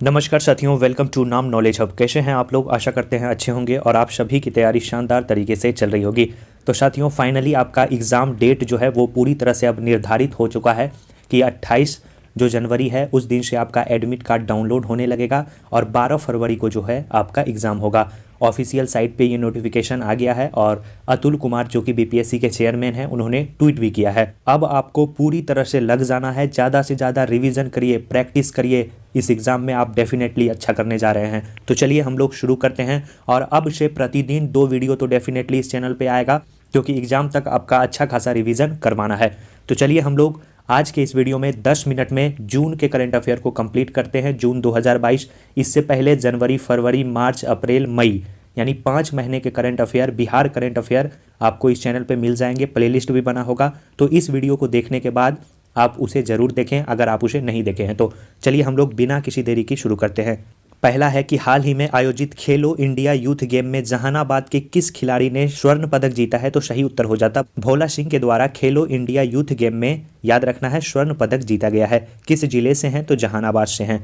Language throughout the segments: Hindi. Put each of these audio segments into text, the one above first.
नमस्कार साथियों, वेलकम टू नाम नॉलेज हब। कैसे हैं आप लोग? आशा करते हैं अच्छे होंगे और आप सभी की तैयारी शानदार तरीके से चल रही होगी। तो साथियों, फाइनली आपका एग्ज़ाम डेट जो है वो पूरी तरह से अब निर्धारित हो चुका है कि 28 जो जनवरी है उस दिन से आपका एडमिट कार्ड डाउनलोड होने लगेगा और 12 फरवरी को जो है आपका एग्ज़ाम होगा। ऑफिशियल साइट पे ये नोटिफिकेशन आ गया है और अतुल कुमार जो कि बीपीएससी के चेयरमैन हैं उन्होंने ट्वीट भी किया है। अब आपको पूरी तरह से लग जाना है, ज़्यादा से ज़्यादा रिवीजन करिए, प्रैक्टिस करिए। इस एग्ज़ाम में आप डेफिनेटली अच्छा करने जा रहे हैं। तो चलिए हम लोग शुरू करते हैं। और अब से प्रतिदिन 2 वीडियो तो डेफिनेटली इस चैनल पे आएगा, क्योंकि एग्ज़ाम तक आपका अच्छा खासा रिवीजन करवाना है। तो चलिए हम लोग आज के इस वीडियो में 10 मिनट में जून के करंट अफेयर को कंप्लीट करते हैं। जून 2022, इससे पहले जनवरी, फरवरी, मार्च, अप्रैल, मई, यानी 5 महीने के current affair, Bihar current affair आपको इस चैनल पे मिल जाएंगे। प्लेलिस्ट भी बना होगा, तो इस वीडियो को देखने के बाद आप उसे ज़रूर देखें अगर आप उसे नहीं देखे हैं तो। चलिए हम लोग बिना किसी देरी की शुरू करते हैं। पहला है कि हाल ही में आयोजित खेलो इंडिया यूथ गेम में जहानाबाद के किस खिलाड़ी ने स्वर्ण पदक जीता है? तो सही उत्तर हो जाता भोला सिंह के द्वारा खेलो इंडिया यूथ गेम में, याद रखना है, स्वर्ण पदक जीता गया है। किस जिले से हैं? तो जहानाबाद से हैं।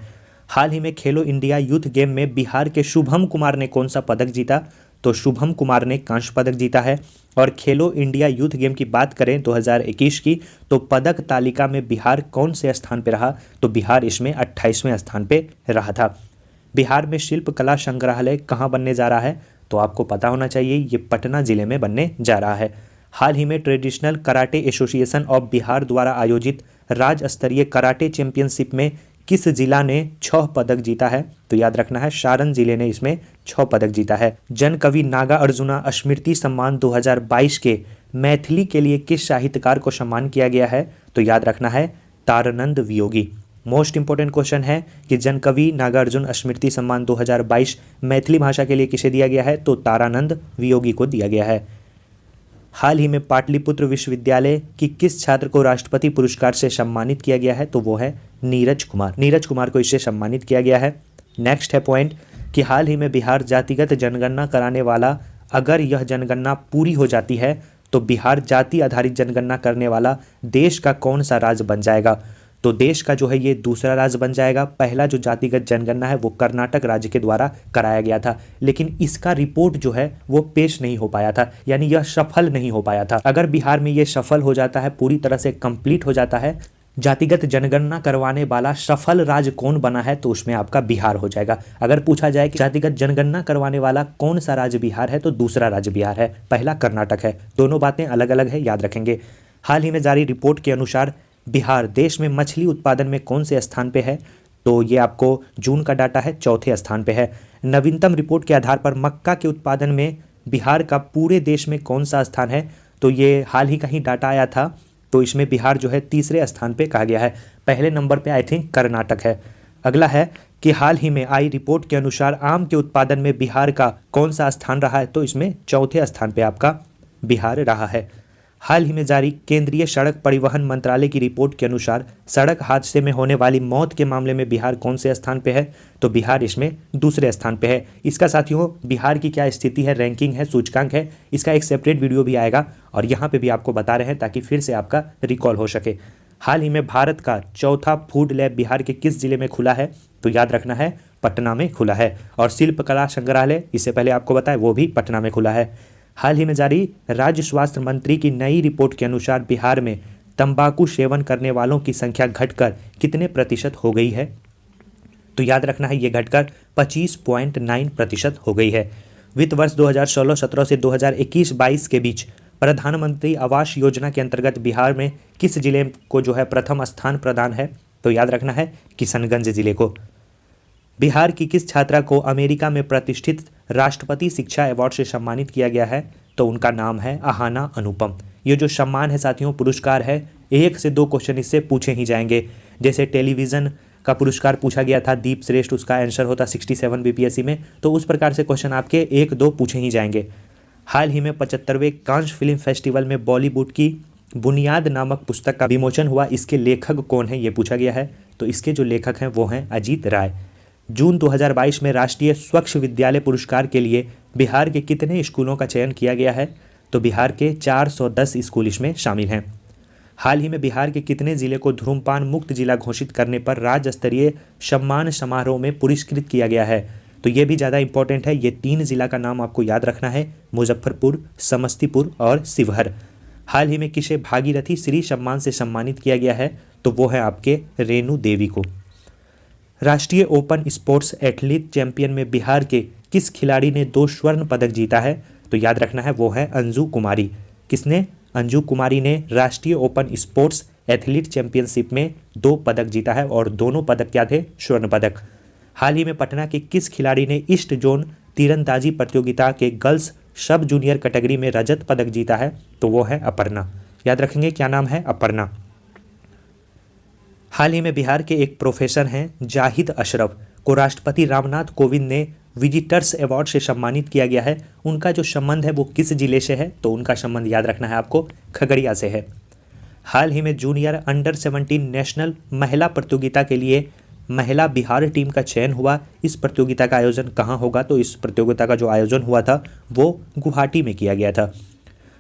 हाल ही में खेलो इंडिया यूथ गेम में बिहार के शुभम कुमार ने कौन सा पदक जीता? तो शुभम कुमार ने कांस्य पदक जीता है। और खेलो इंडिया यूथ गेम की बात करें 2021 की, तो पदक तालिका में बिहार कौन से स्थान पर रहा? तो बिहार इसमें 28वें स्थान पे रहा था। बिहार में शिल्प कला संग्रहालय कहाँ बनने जा रहा है? तो आपको पता होना चाहिए, ये पटना जिले में बनने जा रहा है। हाल ही में traditional karate association of Bihar द्वारा आयोजित राज्य स्तरीय कराटे चैंपियनशिप में किस जिला ने 6 पदक जीता है? तो याद रखना है, सारण जिले ने इसमें 6 पदक जीता है। जन कवि नागा अर्जुना स्मृति सम्मान 2022 के मैथिली के लिए किस साहित्यकार को सम्मान किया गया है? तो याद रखना है, Taranand Viyogi. Most important question है कि जन कवि नागार्जुन स्मृति सम्मान 2022 मैथिली भाषा के लिए किसे दिया गया है? तो तारानंद वियोगी को दिया गया है। हाल ही में पाटलिपुत्र विश्वविद्यालय की किस छात्र को राष्ट्रपति पुरस्कार से सम्मानित किया गया है? तो वो है नीरज कुमार। नीरज कुमार को इससे सम्मानित किया गया है। नेक्स्ट है पॉइंट कि हाल ही में बिहार जातिगत जनगणना कराने वाला, अगर यह जनगणना पूरी हो जाती है तो बिहार जाति आधारित जनगणना करने वाला देश का कौन सा राज्य बन जाएगा? तो देश का जो है ये दूसरा राज्य बन जाएगा। पहला जो जातिगत जनगणना है वो कर्नाटक राज्य के द्वारा कराया गया था, लेकिन इसका रिपोर्ट जो है वो पेश नहीं हो पाया था, यानी यह सफल नहीं हो पाया था। अगर बिहार में ये सफल हो जाता है, पूरी तरह से कंप्लीट हो जाता है, जातिगत जनगणना करवाने वाला सफल राज्य कौन बना है? तो उसमें आपका बिहार हो जाएगा। अगर पूछा जाए कि जातिगत जनगणना करवाने वाला कौन सा राज्य बिहार है, तो दूसरा राज्य बिहार है, पहला कर्नाटक है। दोनों बातें अलग अलग है, याद रखेंगे। हाल ही में जारी रिपोर्ट के अनुसार बिहार देश में मछली उत्पादन में कौन से स्थान पे है? तो ये आपको जून का डाटा है, 4थे स्थान पे है। नवीनतम रिपोर्ट के आधार पर मक्का के उत्पादन में बिहार का पूरे देश में कौन सा स्थान है? तो ये हाल ही का ही डाटा आया था, तो इसमें बिहार जो है 3रे स्थान पे कहा गया है। पहले नंबर पे आई थिंक कर्नाटक है। अगला है कि हाल ही में आई रिपोर्ट के अनुसार आम के उत्पादन में बिहार का कौन सा स्थान रहा है? तो इसमें 4थे स्थान पे आपका बिहार रहा है। हाल ही में जारी केंद्रीय सड़क परिवहन मंत्रालय की रिपोर्ट के अनुसार सड़क हादसे में होने वाली मौत के मामले में बिहार कौन से स्थान पे है? तो बिहार इसमें 2रे स्थान पे है। इसका साथियों बिहार की क्या स्थिति है, रैंकिंग है, सूचकांक है, इसका एक सेपरेट वीडियो भी आएगा और यहाँ पे भी आपको बता रहे हैं ताकि फिर से आपका रिकॉल हो सके। हाल ही में भारत का 4था फूड लैब बिहार के किस जिले में खुला है? तो याद रखना है, पटना में खुला है। और शिल्पकला संग्रहालय, इससे पहले आपको बताया, वो भी पटना में खुला है। हाल ही में जारी राज्य स्वास्थ्य मंत्री की नई रिपोर्ट के अनुसार बिहार में तंबाकू सेवन करने वालों की संख्या घटकर कितने प्रतिशत हो गई है? तो याद रखना है, ये घटकर 25.9% हो गई है। वित्त वर्ष 2016-17 से 2021-22 के बीच प्रधानमंत्री आवास योजना के अंतर्गत बिहार में किस जिले को जो है प्रथम स्थान प्रदान है? तो याद रखना है, किशनगंज जिले को। बिहार की किस छात्रा को अमेरिका में प्रतिष्ठित राष्ट्रपति शिक्षा अवार्ड से सम्मानित किया गया है? तो उनका नाम है आहाना अनुपम। ये जो सम्मान है साथियों, पुरस्कार है, 1 से 2 क्वेश्चन इससे पूछे ही जाएंगे। जैसे टेलीविज़न का पुरस्कार पूछा गया था दीप श्रेष्ठ, उसका आंसर होता 67 बीपीएससी में, तो उस प्रकार से क्वेश्चन आपके 1-2 पूछे ही जाएंगे। हाल ही में 75वें कांस फिल्म फेस्टिवल में बॉलीवुड की बुनियाद नामक पुस्तक का विमोचन हुआ, इसके लेखक कौन है? ये पूछा गया है। तो इसके जो लेखक हैं वो हैं अजीत राय। जून 2022 में राष्ट्रीय स्वच्छ विद्यालय पुरस्कार के लिए बिहार के कितने स्कूलों का चयन किया गया है? तो बिहार के 410 स्कूल इसमें शामिल हैं। हाल ही में बिहार के कितने जिले को धूम्रपान मुक्त जिला घोषित करने पर राज्य स्तरीय सम्मान समारोह में पुरस्कृत किया गया है? तो ये भी ज़्यादा इंपॉर्टेंट है। ये 3 जिला का नाम आपको याद रखना है, मुजफ्फरपुर, समस्तीपुर और शिवहर। हाल ही में किसे भागीरथी श्री सम्मान से सम्मानित किया गया है? तो वो है आपके रेणु देवी को। राष्ट्रीय ओपन स्पोर्ट्स एथलीट चैंपियन में बिहार के किस खिलाड़ी ने 2 स्वर्ण पदक जीता है? तो याद रखना है वो है अंजू कुमारी। किसने? अंजू कुमारी ने राष्ट्रीय ओपन स्पोर्ट्स एथलीट चैंपियनशिप में 2 पदक जीता है और दोनों पदक क्या थे? स्वर्ण पदक। हाल ही में पटना के किस खिलाड़ी ने ईस्ट जोन तीरंदाजी प्रतियोगिता के गर्ल्स सब जूनियर कैटेगरी में रजत पदक जीता है? तो वो है अपर्णा। याद रखेंगे क्या नाम है? अपर्णा। हाल ही में बिहार के एक प्रोफेसर हैं जाहिद अशरफ को राष्ट्रपति रामनाथ कोविंद ने विजिटर्स अवार्ड से सम्मानित किया गया है। उनका जो संबंध है वो किस जिले से है? तो उनका संबंध याद रखना है आपको खगड़िया से है। हाल ही में जूनियर अंडर 17 नेशनल महिला प्रतियोगिता के लिए महिला बिहार टीम का चयन हुआ। इस प्रतियोगिता का आयोजन कहाँ होगा? तो इस प्रतियोगिता का जो आयोजन हुआ था वो गुवाहाटी में किया गया था।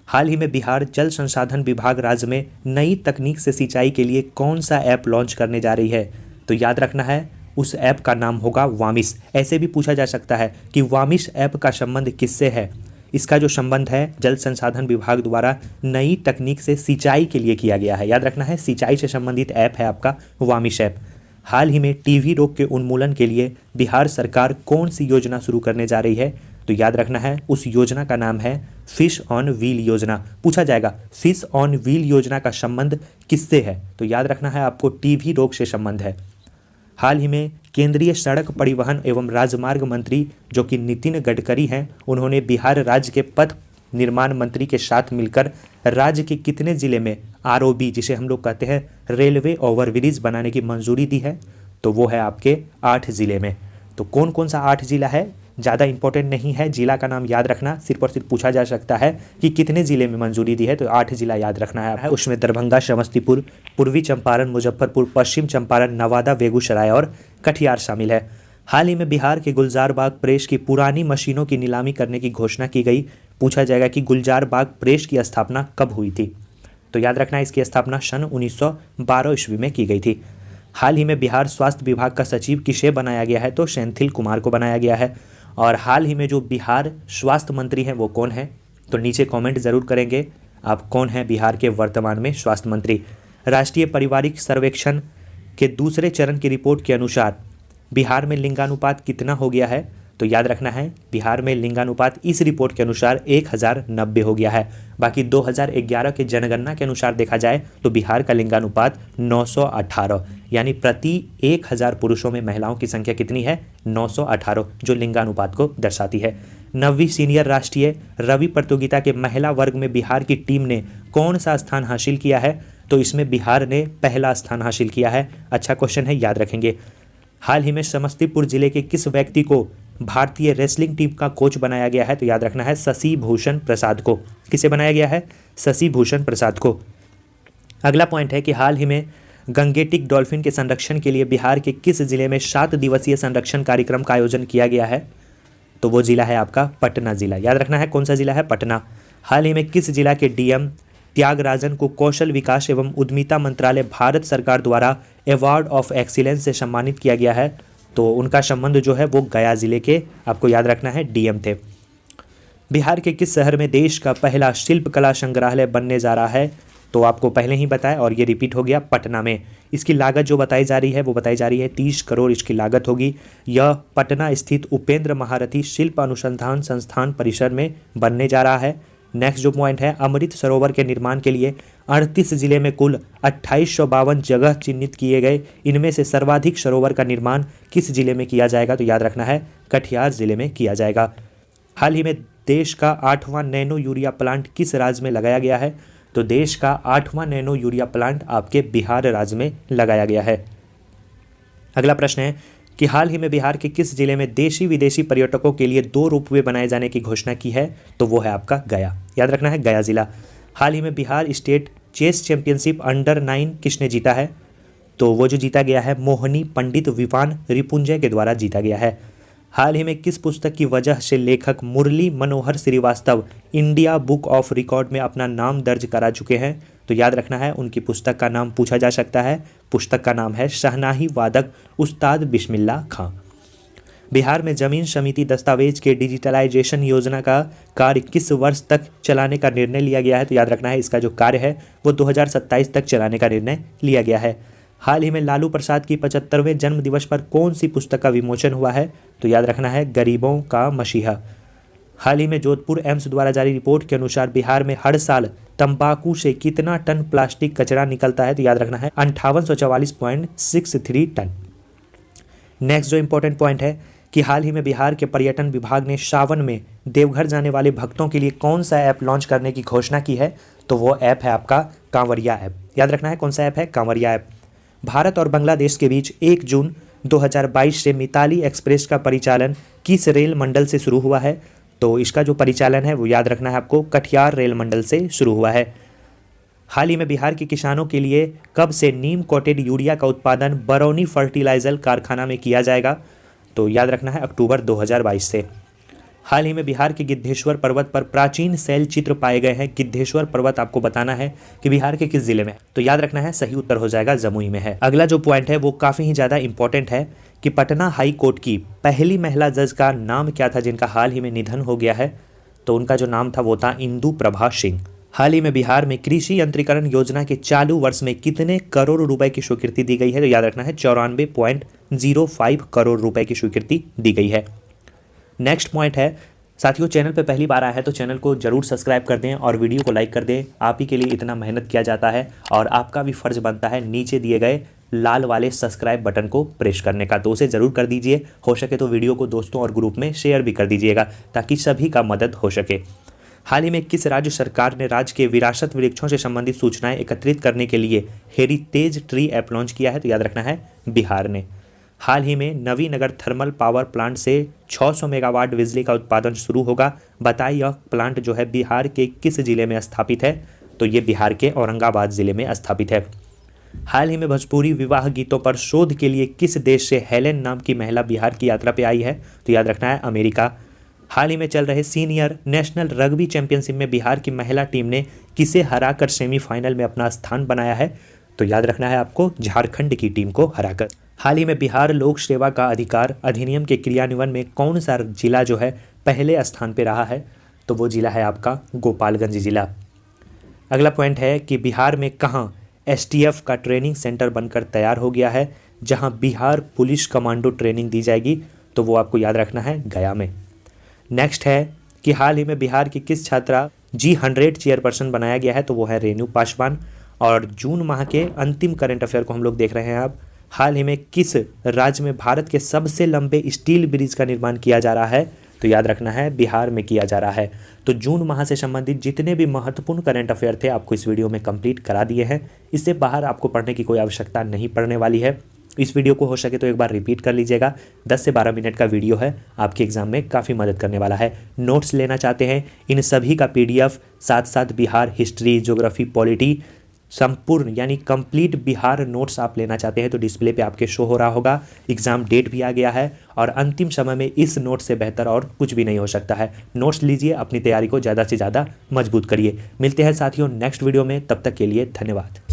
हाल ही में बिहार जल संसाधन विभाग राज्य में नई तकनीक से सिंचाई के लिए कौन सा ऐप लॉन्च करने जा रही है? तो याद रखना है उस ऐप का नाम होगा वामिस। ऐसे भी पूछा जा सकता है कि वामिस ऐप का संबंध किससे है? इसका जो संबंध है जल संसाधन विभाग द्वारा नई तकनीक से सिंचाई के लिए किया गया है। याद रखना है सिंचाई से संबंधित ऐप है आपका वामिस ऐप। हाल ही में टीबी रोग के उन्मूलन के लिए बिहार सरकार कौन सी योजना शुरू करने जा रही है? तो याद रखना है उस योजना का नाम है फिश ऑन व्हील योजना। पूछा जाएगा फिश ऑन व्हील योजना का संबंध किससे है? तो याद रखना है आपको टीबी रोग से संबंध है। हाल ही में केंद्रीय सड़क परिवहन एवं राजमार्ग मंत्री जो कि नितिन गडकरी हैं, उन्होंने बिहार राज्य के पथ निर्माण मंत्री के साथ मिलकर राज्य के कितने जिले में आरओबी जिसे हम लोग कहते हैं रेलवे ओवरब्रिज बनाने की मंजूरी दी है? तो वो है आपके 8 जिले में। तो कौन कौन सा 8 जिला है? ज़्यादा इंपॉर्टेंट नहीं है, जिला का नाम याद रखना। सिर्फ और सिर्फ पूछा जा सकता है कि कितने जिले में मंजूरी दी है, तो 8 जिला याद रखना है। उसमें दरभंगा, समस्तीपुर, पूर्वी चंपारण, मुजफ्फरपुर, पश्चिम चंपारण, नवादा, बेगूसराय और कटिहार शामिल है। हाल ही में बिहार के गुलजार बाग प्रेस की पुरानी मशीनों की नीलामी करने की घोषणा की गई। पूछा जाएगा कि गुलजार बाग प्रेस की स्थापना कब हुई थी? तो याद रखना है इसकी स्थापना सन 1912 ईस्वी में की गई थी। हाल ही में बिहार स्वास्थ्य विभाग का सचिव किसे बनाया गया है? तो सेंथिल कुमार को बनाया गया है। और हाल ही में जो बिहार स्वास्थ्य मंत्री हैं वो कौन है? तो नीचे कमेंट ज़रूर करेंगे आप कौन है बिहार के वर्तमान में स्वास्थ्य मंत्री। राष्ट्रीय पारिवारिक सर्वेक्षण के दूसरे चरण की रिपोर्ट के अनुसार बिहार में लिंगानुपात कितना हो गया है? तो याद रखना है बिहार में लिंगानुपात इस रिपोर्ट के अनुसार 1090 हो गया है। बाकी 2011 के जनगणना के अनुसार देखा जाए तो बिहार का लिंगानुपात 918 यानी प्रति 1000 पुरुषों में महिलाओं की संख्या कितनी है? 918 जो लिंगानुपात को दर्शाती है। 9वीं सीनियर राष्ट्रीय रवि प्रतियोगिता के महिला वर्ग में बिहार की टीम ने कौन सा स्थान हासिल किया है? तो इसमें बिहार ने पहला स्थान हासिल किया है। अच्छा क्वेश्चन है, याद रखेंगे। हाल ही में समस्तीपुर जिले के किस व्यक्ति को भारतीय रेसलिंग टीम का कोच बनाया गया है? तो याद रखना है शशि भूषण प्रसाद को। किसे बनाया गया है? शशि भूषण प्रसाद को। अगला पॉइंट है कि हाल ही में गंगेटिक डॉल्फिन के संरक्षण के लिए बिहार के किस जिले में 7 दिवसीय संरक्षण कार्यक्रम का आयोजन किया गया है? तो वो जिला है आपका पटना जिला। याद रखना है कौन सा जिला है? पटना। हाल ही में किस जिला के डीएम त्यागराजन को कौशल विकास एवं उद्यमिता मंत्रालय भारत सरकार द्वारा अवार्ड ऑफ एक्सीलेंस से सम्मानित किया गया है? तो उनका संबंध जो है वो गया जिले के आपको याद रखना है डीएम थे। बिहार के किस शहर में देश का पहला शिल्पकला संग्रहालय बनने जा रहा है? तो आपको पहले ही बताया और ये रिपीट हो गया, पटना में। इसकी लागत जो बताई जा रही है वो बताई जा रही है 30 करोड़ इसकी लागत होगी। यह पटना स्थित उपेंद्र महारथी शिल्प अनुसंधान संस्थान परिसर में बनने जा रहा है। नेक्स्ट जो पॉइंट है, अमृत सरोवर के निर्माण के लिए 38 जिले में कुल 2852 जगह चिन्हित किए गए। इनमें से सर्वाधिक सरोवर का निर्माण किस जिले में किया जाएगा? तो याद रखना है कटिहार जिले में किया जाएगा। हाल ही में देश का 8वां नैनो यूरिया प्लांट किस राज्य में लगाया गया है? तो देश का 8वां नैनो यूरिया प्लांट आपके बिहार राज्य में लगाया गया है। अगला प्रश्न है कि हाल ही में बिहार के किस जिले में देशी विदेशी पर्यटकों के लिए 2 रोपवे बनाए जाने की घोषणा की है? तो वो है आपका गया। याद रखना है गया जिला। हाल ही में Bihar state chess championship under 9 किसने जीता है? तो वो जो जीता गया है मोहिनी पंडित विवान रिपुंजय के द्वारा जीता गया है। हाल ही में किस पुस्तक की वजह से लेखक Murli Manohar Shrivastava India book of record में अपना नाम दर्ज करा चुके हैं? तो याद रखना है, उनकी पुस्तक का नाम पूछा जा सकता है। पुस्तक का नाम है शहनाई वादक उस्ताद बिस्मिल्लाह खां। बिहार में जमीन समिति दस्तावेज के डिजिटलाइजेशन योजना का कार्य किस वर्ष तक चलाने का निर्णय लिया गया है? तो याद रखना है, इसका जो कार्य है वो 2027 तक चलाने का निर्णय लिया गया है। हाल ही में लालू प्रसाद की 75वें जन्म दिवस पर कौन सी पुस्तक का विमोचन हुआ है? तो याद रखना है, गरीबों का मसीहा। हाल ही में जोधपुर एम्स द्वारा जारी रिपोर्ट के अनुसार बिहार में हर साल तंबाकू से कितना टन प्लास्टिक कचरा निकलता है? तो याद रखना है 5844.63 टन। नेक्स्ट जो इंपॉर्टेंट पॉइंट है कि हाल ही में बिहार के पर्यटन विभाग ने सावन में देवघर जाने वाले भक्तों के लिए कौन सा ऐप लॉन्च करने की घोषणा की है? तो वो ऐप है आपका कांवरिया ऐप। याद रखना है, कौन सा ऐप है? कांवरिया ऐप। भारत और बांग्लादेश के बीच 1 जून 2022 से मिताली एक्सप्रेस का परिचालन किस रेल मंडल से शुरू हुआ है? तो इसका जो परिचालन है वो याद रखना है आपको, कटिहार रेल मंडल से शुरू हुआ है। हाल ही में बिहार के किसानों के लिए कब से नीम कोटेड यूरिया का उत्पादन बरौनी फर्टिलाइजर कारखाना में किया जाएगा? तो याद रखना है अक्टूबर 2022 से। हाल ही में बिहार के गिद्धेश्वर पर्वत पर प्राचीन शैल चित्र पाए गए हैं। गिद्धेश्वर पर्वत आपको बताना है कि बिहार के किस जिले में? तो याद रखना है, सही उत्तर हो जाएगा जमुई में है। अगला जो पॉइंट है वो काफ़ी ही ज़्यादा इंपॉर्टेंट है कि पटना हाई कोर्ट की पहली महिला जज का नाम क्या था जिनका हाल ही में निधन हो गया है? तो उनका जो नाम था वो था इंदु प्रभा सिंह। हाल ही में बिहार में कृषि यंत्रीकरण योजना के चालू वर्ष में कितने करोड़ रुपए की स्वीकृति दी गई है? तो याद रखना है 94.05 करोड़ रुपए की स्वीकृति दी गई है। नेक्स्ट पॉइंट है, साथियों चैनल पे पहली बार आया है तो चैनल को जरूर सब्सक्राइब कर दें और वीडियो को लाइक कर दें। आप ही के लिए इतना मेहनत किया जाता है और आपका भी फर्ज बनता है नीचे दिए गए लाल वाले सब्सक्राइब बटन को प्रेस करने का, तो उसे ज़रूर कर दीजिए। हो सके तो वीडियो को दोस्तों और ग्रुप में शेयर भी कर दीजिएगा ताकि सभी का मदद हो सके। हाल ही में किस राज्य सरकार ने राज्य के विरासत वृक्षों से संबंधित सूचनाएं एकत्रित करने के लिए हेरिटेज ट्री ऐप लॉन्च किया है? तो याद रखना है, बिहार ने। हाल ही में नवीनगर थर्मल पावर प्लांट से 600 मेगावाट बिजली का उत्पादन शुरू होगा। बताइए यह प्लांट जो है बिहार के किस जिले में स्थापित है? तो ये बिहार के औरंगाबाद जिले में स्थापित है। हाल ही में भोजपुरी विवाह गीतों पर शोध के लिए किस देश से हेलेन नाम की महिला बिहार की यात्रा पे आई है? तो याद रखना है, अमेरिका। हाल ही में चल रहे सीनियर नेशनल रग्बी चैंपियनशिप में बिहार की महिला टीम ने किसे हराकर सेमीफाइनल में अपना स्थान बनाया है? तो याद रखना है आपको, झारखंड की टीम को हराकर। हाल ही में बिहार लोक सेवा का अधिकार अधिनियम के क्रियान्वयन में कौन सा जिला जो है पहले स्थान पर रहा है? तो वो जिला है आपका गोपालगंज जिला। अगला पॉइंट है कि बिहार में कहाँ एसटीएफ का ट्रेनिंग सेंटर बनकर तैयार हो गया है जहां बिहार पुलिस कमांडो ट्रेनिंग दी जाएगी? तो वो आपको याद रखना है, गया में। नेक्स्ट है कि हाल ही में बिहार की किस छात्रा G100 चेयरपर्सन बनाया गया है? तो वो है रेणु पासवान। और जून माह के अंतिम करंट अफेयर को हम लोग देख रहे हैं अब। हाल ही में किस राज्य में भारत के सबसे लंबे स्टील ब्रिज का निर्माण किया जा रहा है? तो याद रखना है, बिहार में किया जा रहा है। तो जून माह से संबंधित जितने भी महत्वपूर्ण करंट अफेयर थे आपको इस वीडियो में कंप्लीट करा दिए हैं। इससे बाहर आपको पढ़ने की कोई आवश्यकता नहीं पड़ने वाली है। इस वीडियो को हो सके तो एक बार रिपीट कर लीजिएगा। 10 से 12 मिनट का वीडियो है, आपके एग्जाम में काफ़ी मदद करने वाला है। नोट्स लेना चाहते हैं इन सभी का PDF, साथ साथ बिहार हिस्ट्री, ज्योग्राफी, पॉलिटी संपूर्ण यानी कंप्लीट बिहार नोट्स आप लेना चाहते हैं तो डिस्प्ले पे आपके शो हो रहा होगा। एग्जाम डेट भी आ गया है और अंतिम समय में इस नोट से बेहतर और कुछ भी नहीं हो सकता है। नोट्स लीजिए, अपनी तैयारी को ज़्यादा से ज़्यादा मजबूत करिए। मिलते हैं साथियों नेक्स्ट वीडियो में, तब तक के लिए धन्यवाद।